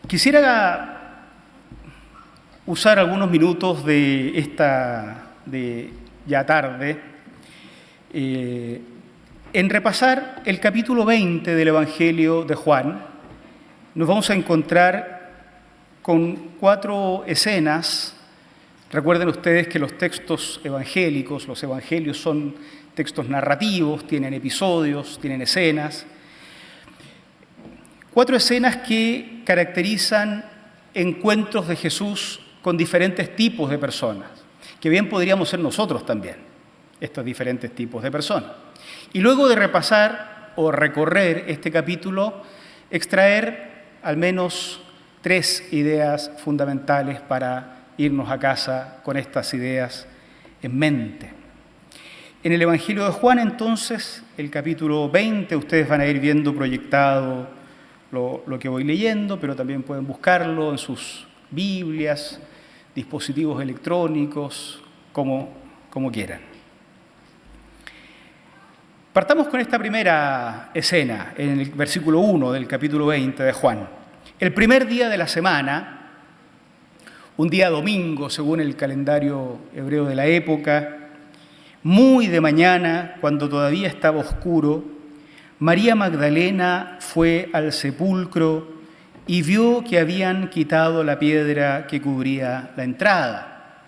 Quisiera usar algunos minutos de ya tarde en repasar el capítulo 20 del Evangelio de Juan. Nos vamos a encontrar con 4 escenas. Recuerden ustedes que los textos evangélicos, los evangelios son textos narrativos, tienen episodios, tienen escenas. 4 escenas que caracterizan encuentros de Jesús con diferentes tipos de personas, que bien podríamos ser nosotros también, estos diferentes tipos de personas. Y luego de repasar o recorrer este capítulo, extraer al menos 3 ideas fundamentales para irnos a casa con estas ideas en mente. En el Evangelio de Juan, entonces, el capítulo 20, ustedes van a ir viendo proyectado lo que voy leyendo, pero también pueden buscarlo en sus Biblias, dispositivos electrónicos, como quieran. Partamos con esta primera escena, en el versículo 1 del capítulo 20 de Juan. El primer día de la semana, un día domingo, según el calendario hebreo de la época, muy de mañana, cuando todavía estaba oscuro, María Magdalena fue al sepulcro y vio que habían quitado la piedra que cubría la entrada.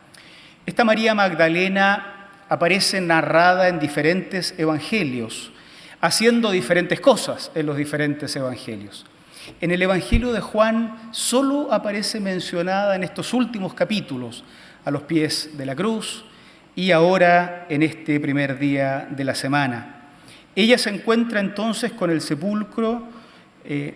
Esta María Magdalena aparece narrada en diferentes evangelios, haciendo diferentes cosas en los diferentes evangelios. En el Evangelio de Juan solo aparece mencionada en estos últimos capítulos, a los pies de la cruz y ahora en este primer día de la semana. Ella se encuentra entonces con el sepulcro en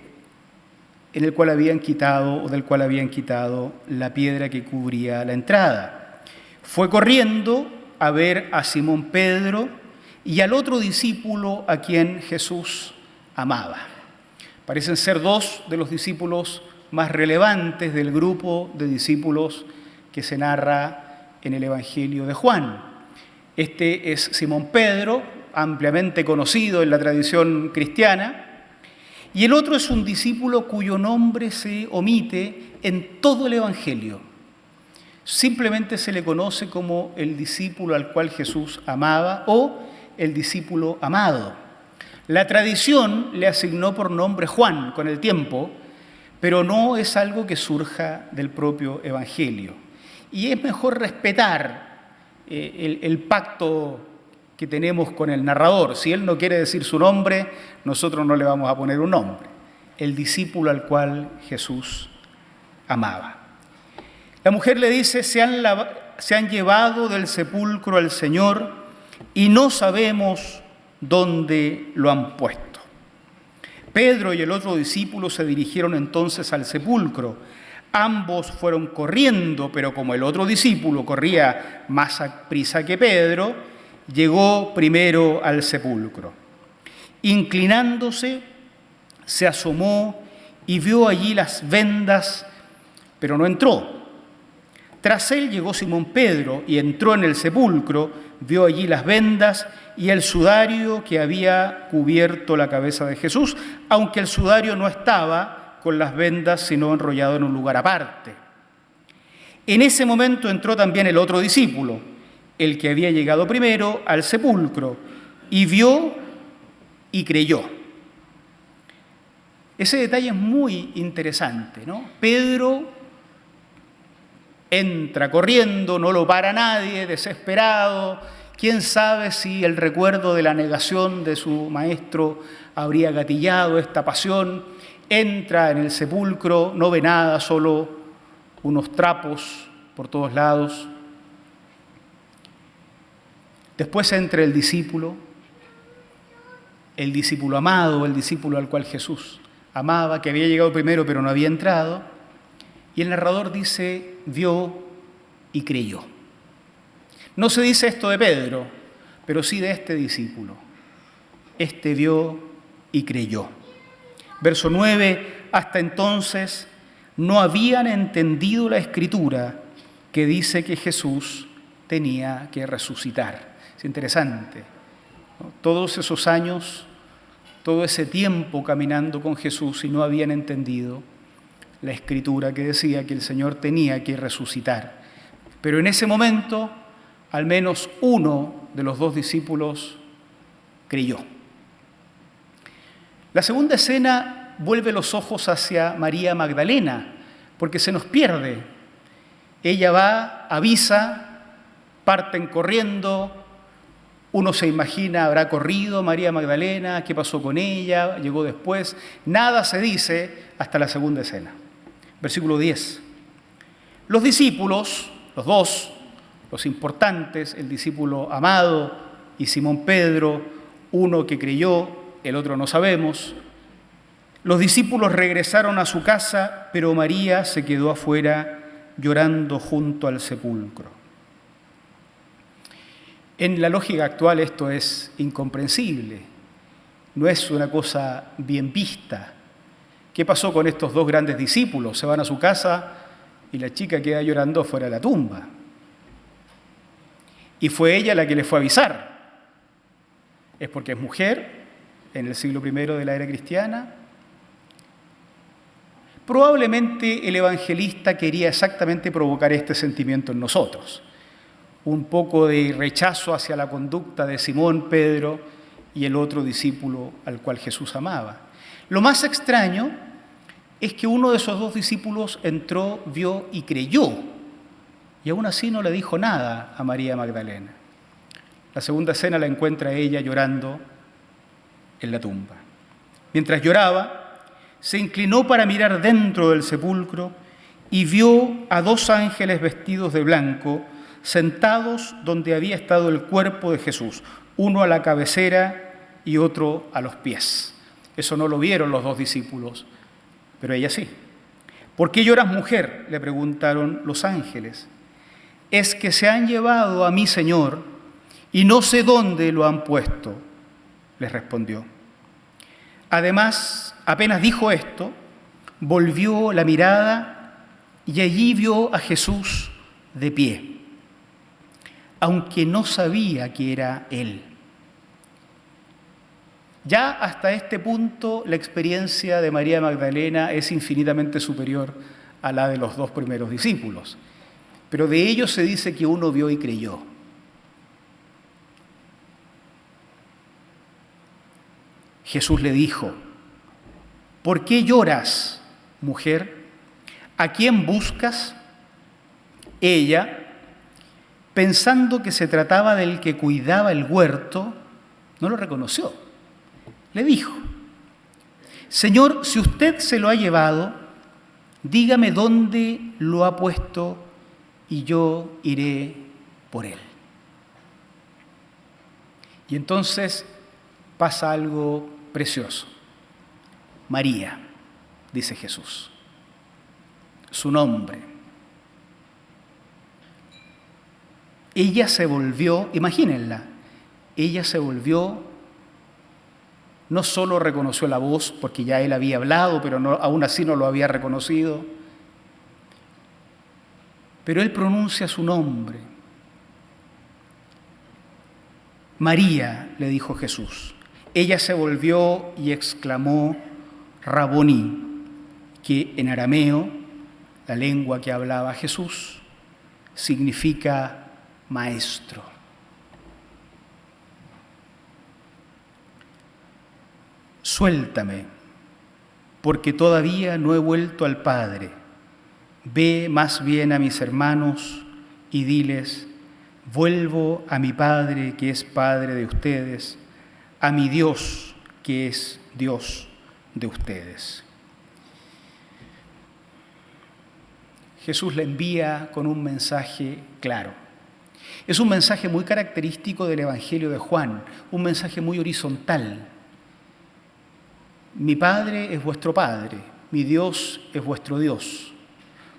el cual habían quitado o del cual habían quitado la piedra que cubría la entrada. Fue corriendo a ver a Simón Pedro y al otro discípulo a quien Jesús amaba. Parecen ser 2 de los discípulos más relevantes del grupo de discípulos que se narra en el Evangelio de Juan. Este es Simón Pedro, ampliamente conocido en la tradición cristiana, y el otro es un discípulo cuyo nombre se omite en todo el Evangelio. Simplemente se le conoce como el discípulo al cual Jesús amaba o el discípulo amado. La tradición le asignó por nombre Juan con el tiempo, pero no es algo que surja del propio Evangelio. Y es mejor respetar el pacto que tenemos con el narrador. Si él no quiere decir su nombre, nosotros no le vamos a poner un nombre. El discípulo al cual Jesús amaba. La mujer le dice, se han llevado del sepulcro al Señor y no sabemos dónde lo han puesto. Pedro y el otro discípulo se dirigieron entonces al sepulcro. Ambos fueron corriendo, pero como el otro discípulo corría más a prisa que Pedro, llegó primero al sepulcro. Inclinándose, se asomó y vio allí las vendas, pero no entró. Tras él llegó Simón Pedro y entró en el sepulcro, vio allí las vendas y el sudario que había cubierto la cabeza de Jesús, aunque el sudario no estaba con las vendas, sino enrollado en un lugar aparte. En ese momento entró también el otro discípulo, el que había llegado primero al sepulcro, y vio y creyó. Ese detalle es muy interesante, ¿no? Pedro entra corriendo, no lo para nadie, desesperado. ¿Quién sabe si el recuerdo de la negación de su maestro habría gatillado esta pasión? Entra en el sepulcro, no ve nada, solo unos trapos por todos lados. Después entra el discípulo amado, el discípulo al cual Jesús amaba, que había llegado primero pero no había entrado. Y el narrador dice, vio y creyó. No se dice esto de Pedro, pero sí de este discípulo. Este vio y creyó. Verso 9, hasta entonces no habían entendido la Escritura que dice que Jesús tenía que resucitar. Es interesante, ¿no? Todos esos años todo ese tiempo caminando con Jesús y no habían entendido la Escritura que decía que el Señor tenía que resucitar. Pero en ese momento, al menos uno de los 2 discípulos creyó. La segunda escena vuelve los ojos hacia María Magdalena, porque se nos pierde. Ella va, avisa, parten corriendo. Uno se imagina, habrá corrido María Magdalena, qué pasó con ella, llegó después. Nada se dice hasta la segunda escena. Versículo 10. Los discípulos, los 2, los importantes, el discípulo amado y Simón Pedro, uno que creyó, el otro no sabemos. Los discípulos regresaron a su casa, pero María se quedó afuera llorando junto al sepulcro. En la lógica actual esto es incomprensible, no es una cosa bien vista. ¿Qué pasó con estos 2 grandes discípulos? Se van a su casa y la chica queda llorando fuera de la tumba. Y fue ella la que les fue a avisar. ¿Es porque es mujer en el siglo I de la era cristiana? Probablemente el evangelista quería exactamente provocar este sentimiento en nosotros. Un poco de rechazo hacia la conducta de Simón, Pedro y el otro discípulo al cual Jesús amaba. Lo más extraño es que uno de esos 2 discípulos entró, vio y creyó, y aún así no le dijo nada a María Magdalena. La segunda escena la encuentra ella llorando en la tumba. Mientras lloraba, se inclinó para mirar dentro del sepulcro y vio a 2 ángeles vestidos de blanco, sentados donde había estado el cuerpo de Jesús, uno a la cabecera y otro a los pies. Eso no lo vieron los 2 discípulos, pero ella sí. ¿Por qué lloras, mujer?, le preguntaron los ángeles. Es que se han llevado a mi Señor y no sé dónde lo han puesto, les respondió. Además, apenas dijo esto, volvió la mirada y allí vio a Jesús de pie, aunque no sabía que era Él. Ya hasta este punto la experiencia de María Magdalena es infinitamente superior a la de los 2 primeros discípulos, pero de ellos se dice que uno vio y creyó. Jesús le dijo: ¿por qué lloras, mujer? ¿A quién buscas? Ella, pensando que se trataba del que cuidaba el huerto, no lo reconoció. Le dijo: Señor, si usted se lo ha llevado, dígame dónde lo ha puesto y yo iré por él. Y entonces pasa algo precioso. María, dice Jesús, su nombre. Ella se volvió, imagínenla, ella se volvió, no solo reconoció la voz, porque ya él había hablado, pero aún así no lo había reconocido, pero él pronuncia su nombre. María, le dijo Jesús. Ella se volvió y exclamó: Raboni, que en arameo, la lengua que hablaba Jesús, significa maestro. Suéltame, porque todavía no he vuelto al Padre. Ve más bien a mis hermanos y diles: vuelvo a mi Padre, que es Padre de ustedes, a mi Dios, que es Dios de ustedes. Jesús le envía con un mensaje claro. Es un mensaje muy característico del Evangelio de Juan, un mensaje muy horizontal. Mi Padre es vuestro Padre, mi Dios es vuestro Dios.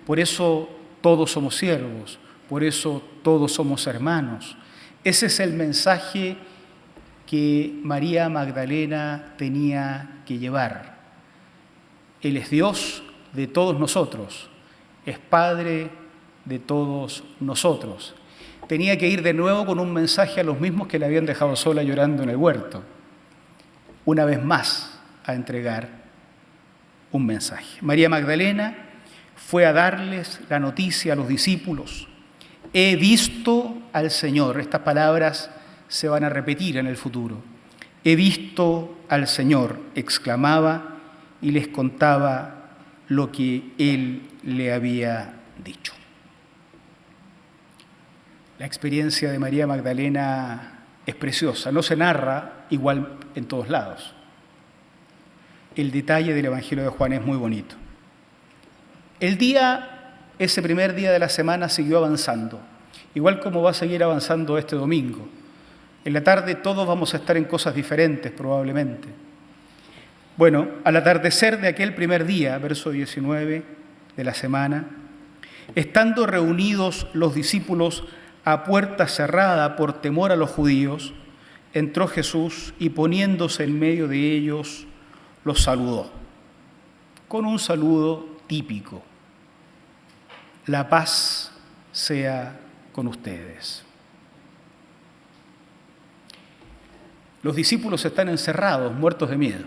Por eso todos somos siervos, por eso todos somos hermanos. Ese es el mensaje que María Magdalena tenía que llevar. Él es Dios de todos nosotros, es Padre de todos nosotros. Tenía que ir de nuevo con un mensaje a los mismos que le habían dejado sola llorando en el huerto. una vez más a entregar un mensaje. María Magdalena fue a darles la noticia a los discípulos. He visto al Señor. Estas palabras se van a repetir en el futuro. He visto al Señor, exclamaba y les contaba lo que Él le había dicho. La experiencia de María Magdalena es preciosa, no se narra igual en todos lados. El detalle del Evangelio de Juan es muy bonito. Ese primer día de la semana siguió avanzando, igual como va a seguir avanzando este domingo. En la tarde todos vamos a estar en cosas diferentes probablemente. Bueno, al atardecer de aquel primer día, verso 19 de la semana, estando reunidos los discípulos a puerta cerrada por temor a los judíos, entró Jesús y poniéndose en medio de ellos, los saludó, con un saludo típico. La paz sea con ustedes. Los discípulos están encerrados, muertos de miedo.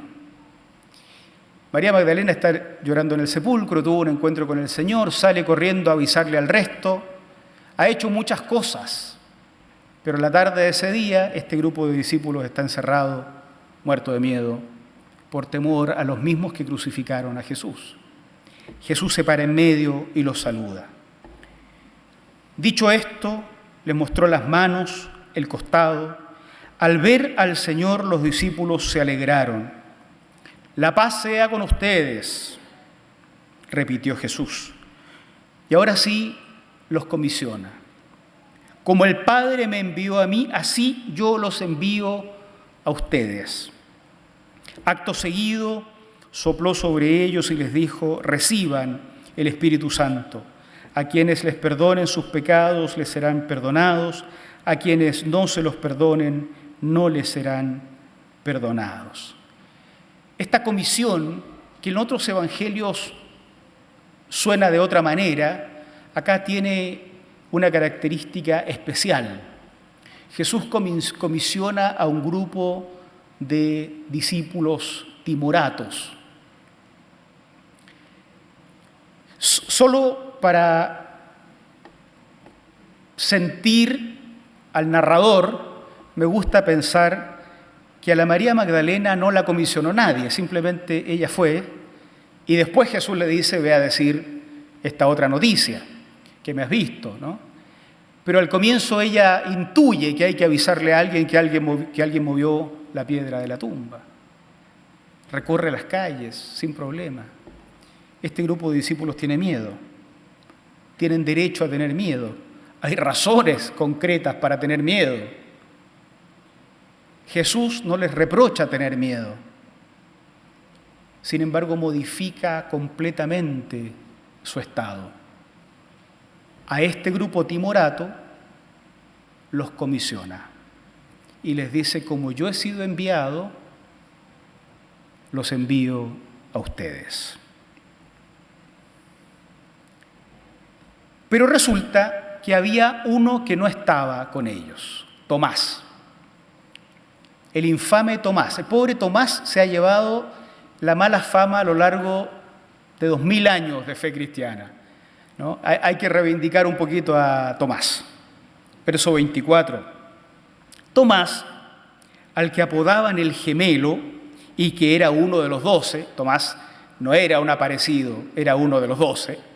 María Magdalena está llorando en el sepulcro, tuvo un encuentro con el Señor, sale corriendo a avisarle al resto. Ha hecho muchas cosas, pero en la tarde de ese día este grupo de discípulos está encerrado, muerto de miedo, por temor a los mismos que crucificaron a Jesús. Jesús se para en medio y los saluda. Dicho esto, les mostró las manos, el costado. Al ver al Señor, los discípulos se alegraron. La paz sea con ustedes, repitió Jesús. Y ahora sí, los comisiona. Como el Padre me envió a mí, así yo los envío a ustedes. Acto seguido, sopló sobre ellos y les dijo: reciban el Espíritu Santo. A quienes les perdonen sus pecados les serán perdonados, a quienes no se los perdonen no les serán perdonados. Esta comisión, que en otros evangelios suena de otra manera, acá tiene una característica especial. Jesús comisiona a un grupo de discípulos timoratos. Solo para sentir al narrador, me gusta pensar que a la María Magdalena no la comisionó nadie, simplemente ella fue, y después Jesús le dice: ve a decir esta otra noticia que me has visto, ¿no? Pero al comienzo ella intuye que hay que avisarle a alguien que alguien movió la piedra de la tumba. Recorre las calles sin problema. Este grupo de discípulos tiene miedo. Tienen derecho a tener miedo. Hay razones concretas para tener miedo. Jesús no les reprocha tener miedo. Sin embargo, modifica completamente su estado. A este grupo timorato los comisiona y les dice: como yo he sido enviado, los envío a ustedes. Pero resulta que había uno que no estaba con ellos, Tomás. El infame Tomás. El pobre Tomás se ha llevado la mala fama a lo largo de 2000 años de fe cristiana, ¿no? Hay que reivindicar un poquito a Tomás. Verso 24. Tomás, al que apodaban el gemelo y que era uno de los 12, Tomás no era un aparecido, era uno de los 12,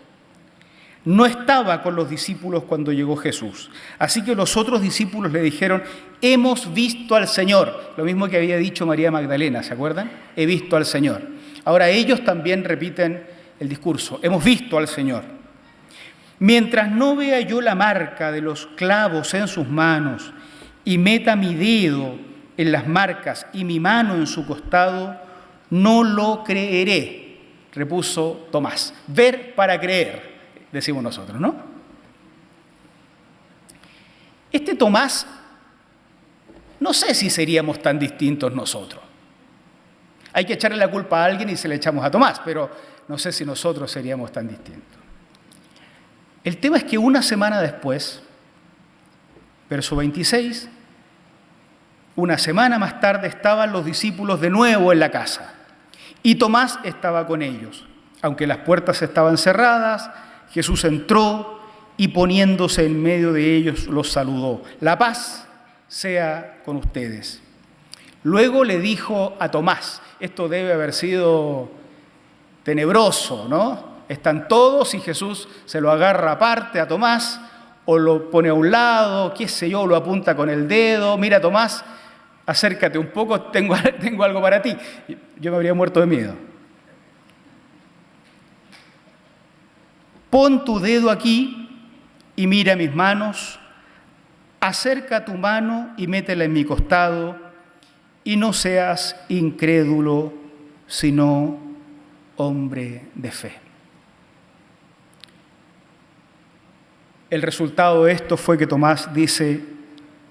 no estaba con los discípulos cuando llegó Jesús. Así que los otros discípulos le dijeron: hemos visto al Señor. Lo mismo que había dicho María Magdalena, ¿se acuerdan? He visto al Señor. Ahora ellos también repiten el discurso: hemos visto al Señor. Mientras no vea yo la marca de los clavos en sus manos y meta mi dedo en las marcas y mi mano en su costado, no lo creeré, repuso Tomás. Ver para creer, decimos nosotros, ¿no? Este Tomás, no sé si seríamos tan distintos nosotros. Hay que echarle la culpa a alguien y se le echamos a Tomás, pero no sé si nosotros seríamos tan distintos. El tema es que una semana después, verso 26, Una semana más tarde estaban los discípulos de nuevo en la casa y Tomás estaba con ellos. Aunque las puertas estaban cerradas, Jesús entró y poniéndose en medio de ellos los saludó. La paz sea con ustedes. Luego le dijo a Tomás, esto debe haber sido tenebroso, ¿no? Están todos y Jesús se lo agarra aparte a Tomás o lo pone a un lado, qué sé yo, lo apunta con el dedo. Mira, Tomás, acércate un poco, tengo algo para ti. Yo me habría muerto de miedo. Pon tu dedo aquí y mira mis manos, acerca tu mano y métela en mi costado, y no seas incrédulo, sino hombre de fe. El resultado de esto fue que Tomás dice,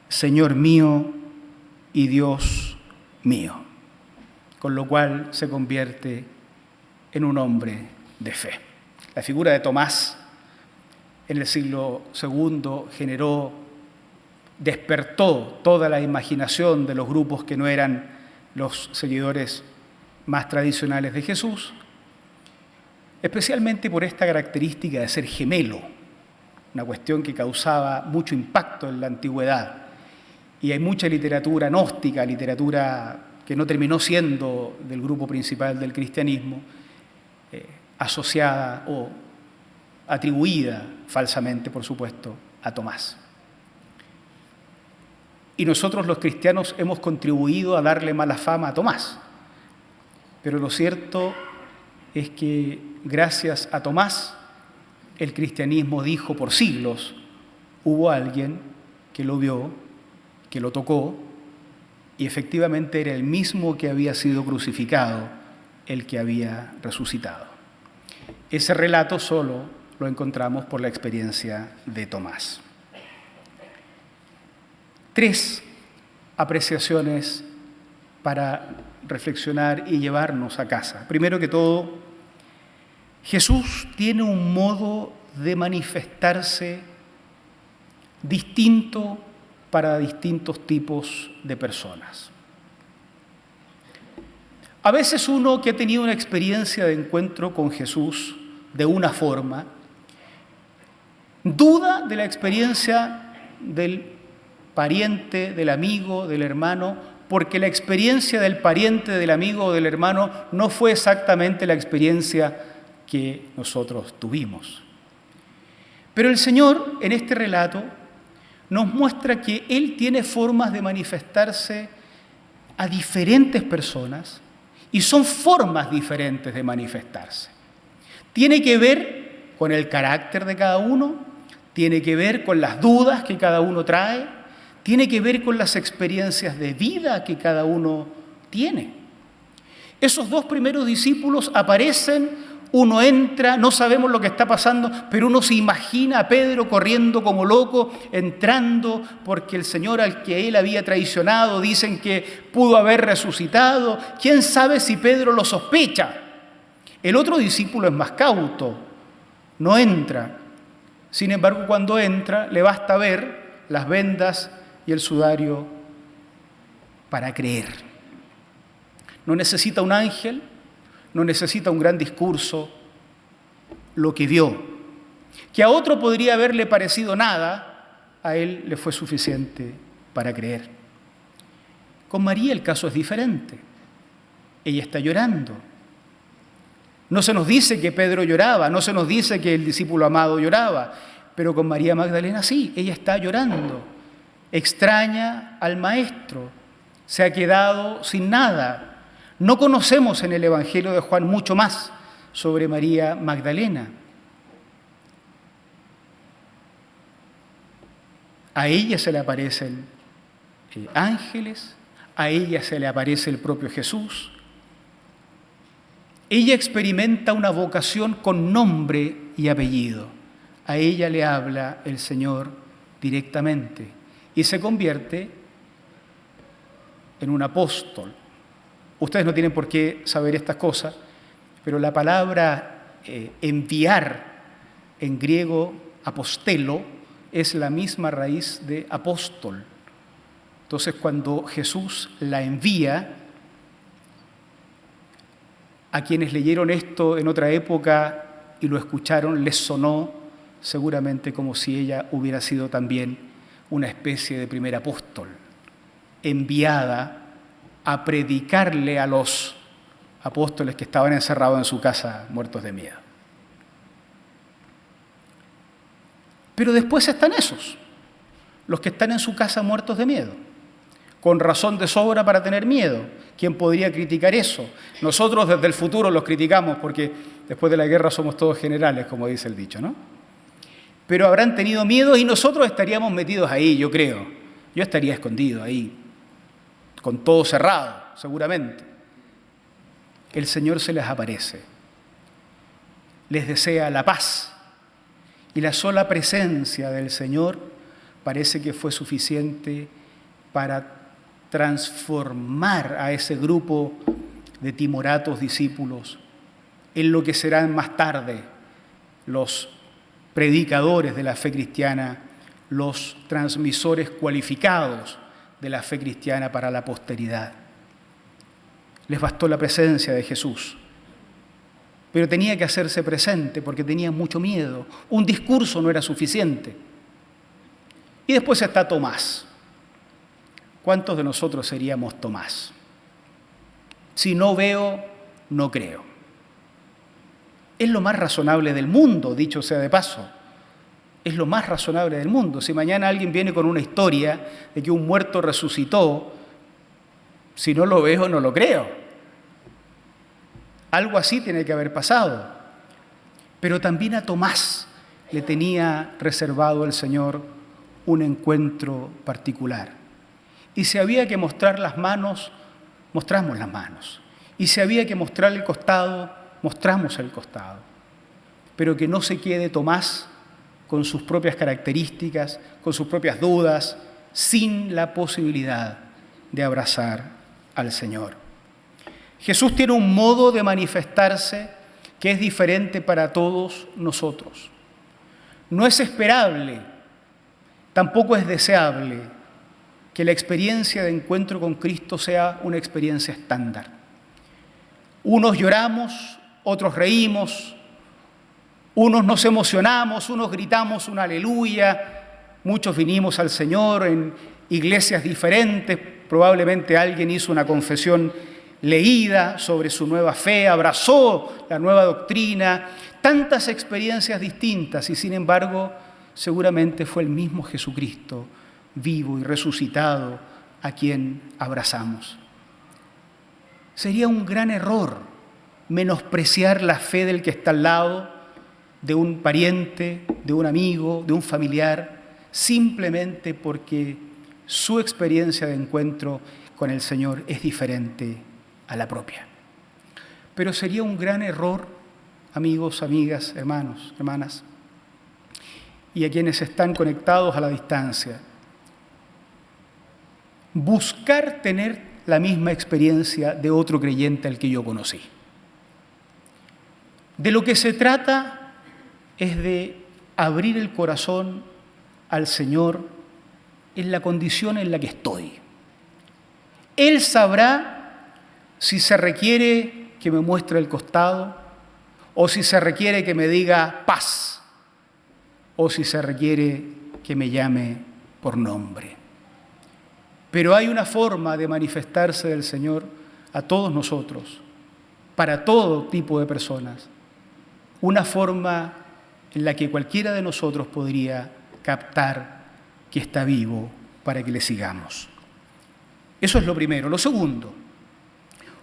Señor mío y Dios mío, con lo cual se convierte en un hombre de fe. La figura de Tomás en el siglo II despertó toda la imaginación de los grupos que no eran los seguidores más tradicionales de Jesús, especialmente por esta característica de ser gemelo, una cuestión que causaba mucho impacto en la antigüedad. Y hay mucha literatura gnóstica, literatura que no terminó siendo del grupo principal del cristianismo, asociada o atribuida falsamente, por supuesto, a Tomás. Y nosotros los cristianos hemos contribuido a darle mala fama a Tomás. Pero lo cierto es que gracias a Tomás, el cristianismo dijo por siglos, hubo alguien que lo vio, que lo tocó, y efectivamente era el mismo que había sido crucificado, el que había resucitado. Ese relato solo lo encontramos por la experiencia de Tomás. 3 apreciaciones para reflexionar y llevarnos a casa. Primero que todo, Jesús tiene un modo de manifestarse distinto para distintos tipos de personas. A veces uno que ha tenido una experiencia de encuentro con Jesús de una forma, duda de la experiencia del pariente, del amigo, del hermano, porque la experiencia del pariente, del amigo o del hermano no fue exactamente la experiencia que nosotros tuvimos. Pero el Señor, en este relato, nos muestra que Él tiene formas de manifestarse a diferentes personas y son formas diferentes de manifestarse. Tiene que ver con el carácter de cada uno, tiene que ver con las dudas que cada uno trae, tiene que ver con las experiencias de vida que cada uno tiene. Esos 2 primeros discípulos aparecen, uno entra, no sabemos lo que está pasando, pero uno se imagina a Pedro corriendo como loco, entrando, porque el Señor al que él había traicionado, dicen que pudo haber resucitado. ¿Quién sabe si Pedro lo sospecha? El otro discípulo es más cauto, no entra. Sin embargo, cuando entra, le basta ver las vendas y el sudario para creer. No necesita un ángel, no necesita un gran discurso, lo que vio. Que a otro podría haberle parecido nada, a él le fue suficiente para creer. Con María el caso es diferente. Ella está llorando. No se nos dice que Pedro lloraba, no se nos dice que el discípulo amado lloraba, pero con María Magdalena sí, ella está llorando. Extraña al Maestro, se ha quedado sin nada. No conocemos en el Evangelio de Juan mucho más sobre María Magdalena. A ella se le aparecen ángeles, a ella se le aparece el propio Jesús. Ella experimenta una vocación con nombre y apellido. A ella le habla el Señor directamente y se convierte en un apóstol. Ustedes no tienen por qué saber estas cosas, pero la palabra enviar en griego apostelo es la misma raíz de apóstol. Entonces, cuando Jesús la envía, a quienes leyeron esto en otra época y lo escucharon, les sonó seguramente como si ella hubiera sido también una especie de primer apóstol, enviada a predicarle a los apóstoles que estaban encerrados en su casa, muertos de miedo. Pero después están esos, los que están en su casa muertos de miedo, con razón de sobra para tener miedo. ¿Quién podría criticar eso? Nosotros desde el futuro los criticamos porque después de la guerra somos todos generales, como dice el dicho, ¿no? Pero habrán tenido miedo y nosotros estaríamos metidos ahí, yo creo. Yo estaría escondido ahí, con todo cerrado, seguramente. El Señor se les aparece, les desea la paz y la sola presencia del Señor parece que fue suficiente para transformar a ese grupo de timoratos discípulos en lo que serán más tarde los predicadores de la fe cristiana, los transmisores cualificados de la fe cristiana para la posteridad. Les bastó la presencia de Jesús, pero tenía que hacerse presente porque tenían mucho miedo. Un discurso no era suficiente. Y después está Tomás. ¿Cuántos de nosotros seríamos Tomás? Si no veo, no creo. Es lo más razonable del mundo, dicho sea de paso. Es lo más razonable del mundo. Si mañana alguien viene con una historia de que un muerto resucitó, si no lo veo, no lo creo. Algo así tiene que haber pasado. Pero también a Tomás le tenía reservado el Señor un encuentro particular. Y si había que mostrar las manos, mostramos las manos. Y si había que mostrar el costado, mostramos el costado. Pero que no se quede Tomás con sus propias características, con sus propias dudas, sin la posibilidad de abrazar al Señor. Jesús tiene un modo de manifestarse que es diferente para todos nosotros. No es esperable, tampoco es deseable que la experiencia de encuentro con Cristo sea una experiencia estándar. Unos lloramos, otros reímos, unos nos emocionamos, unos gritamos un aleluya, muchos vinimos al Señor en iglesias diferentes, probablemente alguien hizo una confesión leída sobre su nueva fe, abrazó la nueva doctrina, tantas experiencias distintas y sin embargo seguramente fue el mismo Jesucristo vivo y resucitado a quien abrazamos. Sería un gran error menospreciar la fe del que está al lado, de un pariente, de un amigo, de un familiar, simplemente porque su experiencia de encuentro con el Señor es diferente a la propia. Pero sería un gran error, amigos, amigas, hermanos, hermanas, y a quienes están conectados a la distancia, buscar tener la misma experiencia de otro creyente al que yo conocí. De lo que se trata es de abrir el corazón al Señor en la condición en la que estoy. Él sabrá si se requiere que me muestre el costado, o si se requiere que me diga paz, o si se requiere que me llame por nombre. Pero hay una forma de manifestarse del Señor a todos nosotros, para todo tipo de personas, una forma en la que cualquiera de nosotros podría captar que está vivo para que le sigamos. Eso es lo primero. Lo segundo,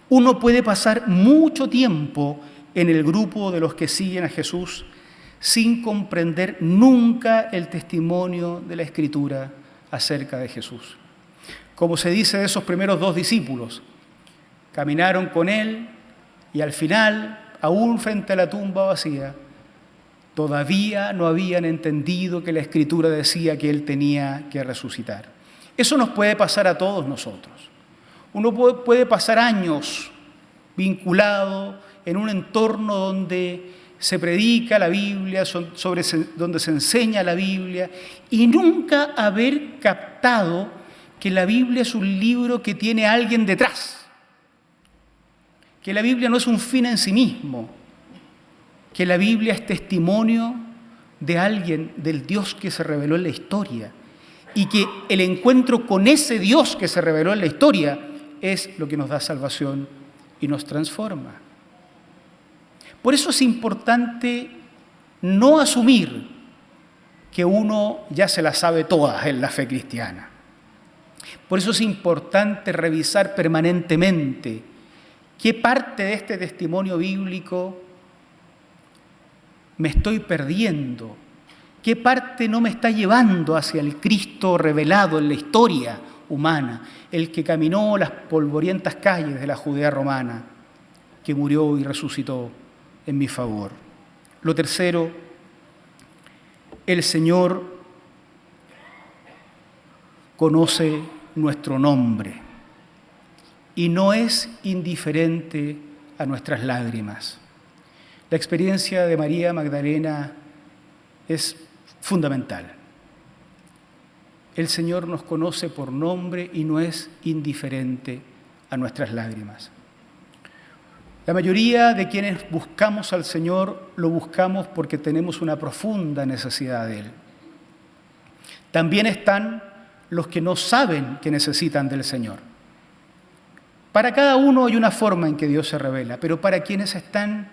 uno puede pasar mucho tiempo en el grupo de los que siguen a Jesús sin comprender nunca el testimonio de la Escritura acerca de Jesús. Como se dice de esos primeros 2 discípulos, caminaron con Él y al final, aún frente a la tumba vacía, todavía no habían entendido que la Escritura decía que Él tenía que resucitar. Eso nos puede pasar a todos nosotros. Uno puede pasar años vinculado en un entorno donde se predica la Biblia, donde se enseña la Biblia, y nunca haber captado que la Biblia es un libro que tiene a alguien detrás, que la Biblia no es un fin en sí mismo, que la Biblia es testimonio de alguien, del Dios que se reveló en la historia, y que el encuentro con ese Dios que se reveló en la historia es lo que nos da salvación y nos transforma. Por eso es importante no asumir que uno ya se las sabe todas en la fe cristiana. Por eso es importante revisar permanentemente qué parte de este testimonio bíblico me estoy perdiendo, qué parte no me está llevando hacia el Cristo revelado en la historia humana, el que caminó las polvorientas calles de la Judea romana, que murió y resucitó en mi favor. Lo tercero, el Señor conoce nuestro nombre y no es indiferente a nuestras lágrimas. La experiencia de María Magdalena es fundamental. El Señor nos conoce por nombre y no es indiferente a nuestras lágrimas. La mayoría de quienes buscamos al Señor lo buscamos porque tenemos una profunda necesidad de Él. También están los que no saben que necesitan del Señor. Para cada uno hay una forma en que Dios se revela, pero para quienes están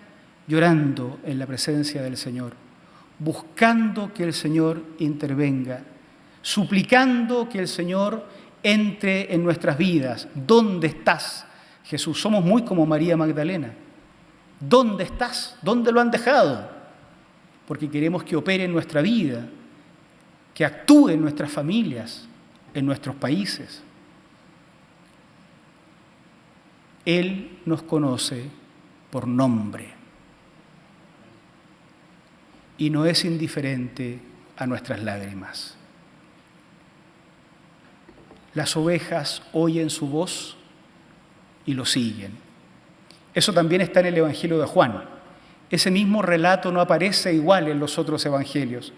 llorando en la presencia del Señor, buscando que el Señor intervenga, suplicando que el Señor entre en nuestras vidas. ¿Dónde estás, Jesús? Somos muy como María Magdalena. ¿Dónde estás? ¿Dónde lo han dejado? Porque queremos que opere en nuestra vida, que actúe en nuestras familias, en nuestros países. Él nos conoce por nombre y no es indiferente a nuestras lágrimas. Las ovejas oyen su voz y lo siguen. Eso también está en el Evangelio de Juan. Ese mismo relato no aparece igual en los otros evangelios.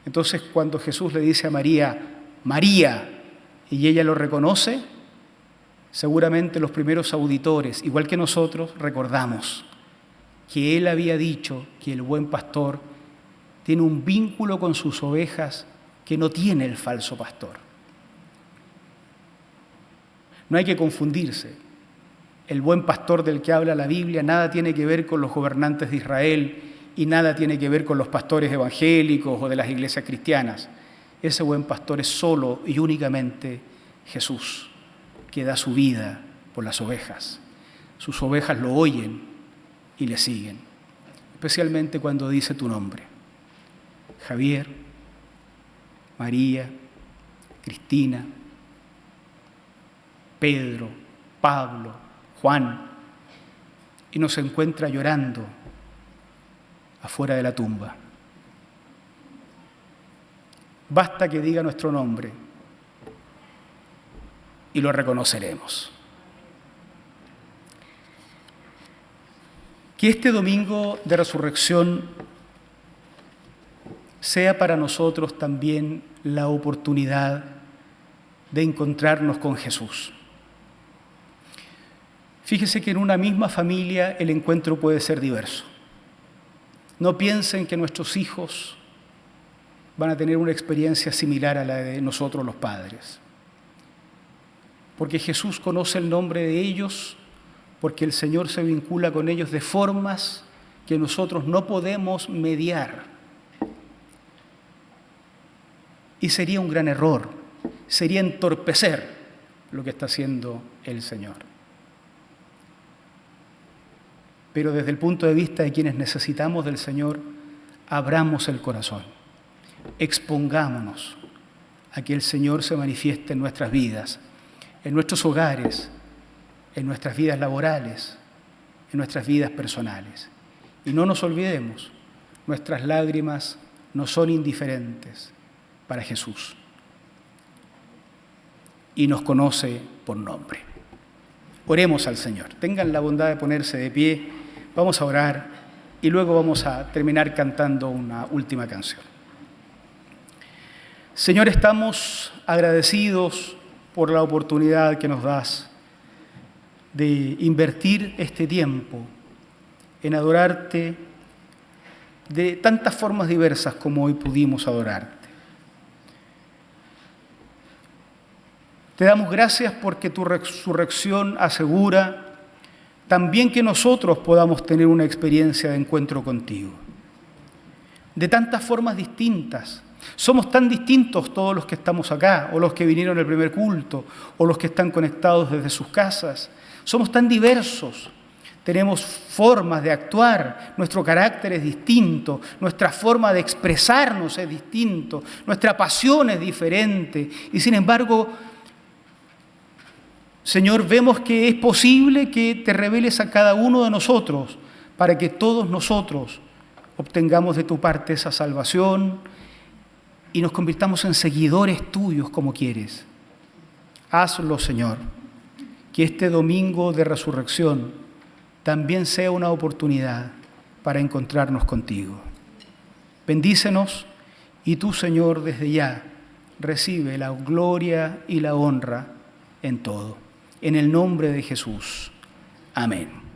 Entonces, cuando Jesús le dice a María, María, y ella lo reconoce, seguramente los primeros auditores, igual que nosotros, recordamos que Él había dicho que el buen pastor tiene un vínculo con sus ovejas que no tiene el falso pastor. No hay que confundirse. El buen pastor del que habla la Biblia nada tiene que ver con los gobernantes de Israel y nada tiene que ver con los pastores evangélicos o de las iglesias cristianas. Ese buen pastor es solo y únicamente Jesús, que da su vida por las ovejas. Sus ovejas lo oyen y le siguen, especialmente cuando dice tu nombre. Javier, María, Cristina, Pedro, Pablo, Juan, y nos encuentra llorando afuera de la tumba. Basta que diga nuestro nombre y lo reconoceremos. Que este domingo de resurrección sea para nosotros también la oportunidad de encontrarnos con Jesús. Fíjese que en una misma familia el encuentro puede ser diverso. No piensen que nuestros hijos van a tener una experiencia similar a la de nosotros los padres. Porque Jesús conoce el nombre de ellos, porque el Señor se vincula con ellos de formas que nosotros no podemos mediar. Y sería un gran error, sería entorpecer lo que está haciendo el Señor. Pero desde el punto de vista de quienes necesitamos del Señor, abramos el corazón, expongámonos a que el Señor se manifieste en nuestras vidas, en nuestros hogares, en nuestras vidas laborales, en nuestras vidas personales. Y no nos olvidemos, nuestras lágrimas no son indiferentes para Jesús y nos conoce por nombre. Oremos al Señor. Tengan la bondad de ponerse de pie. Vamos a orar y luego vamos a terminar cantando una última canción. Señor, estamos agradecidos por la oportunidad que nos das de invertir este tiempo en adorarte de tantas formas diversas como hoy pudimos adorarte. Te damos gracias porque tu resurrección asegura también que nosotros podamos tener una experiencia de encuentro contigo. De tantas formas distintas. Somos tan distintos todos los que estamos acá, o los que vinieron al primer culto, o los que están conectados desde sus casas. Somos tan diversos. Tenemos formas de actuar, nuestro carácter es distinto, nuestra forma de expresarnos es distinto, nuestra pasión es diferente. Y sin embargo, Señor, vemos que es posible que te reveles a cada uno de nosotros para que todos nosotros obtengamos de tu parte esa salvación y nos convirtamos en seguidores tuyos como quieres. Hazlo, Señor, que este domingo de resurrección también sea una oportunidad para encontrarnos contigo. Bendícenos y tú, Señor, desde ya recibe la gloria y la honra en todo. En el nombre de Jesús. Amén.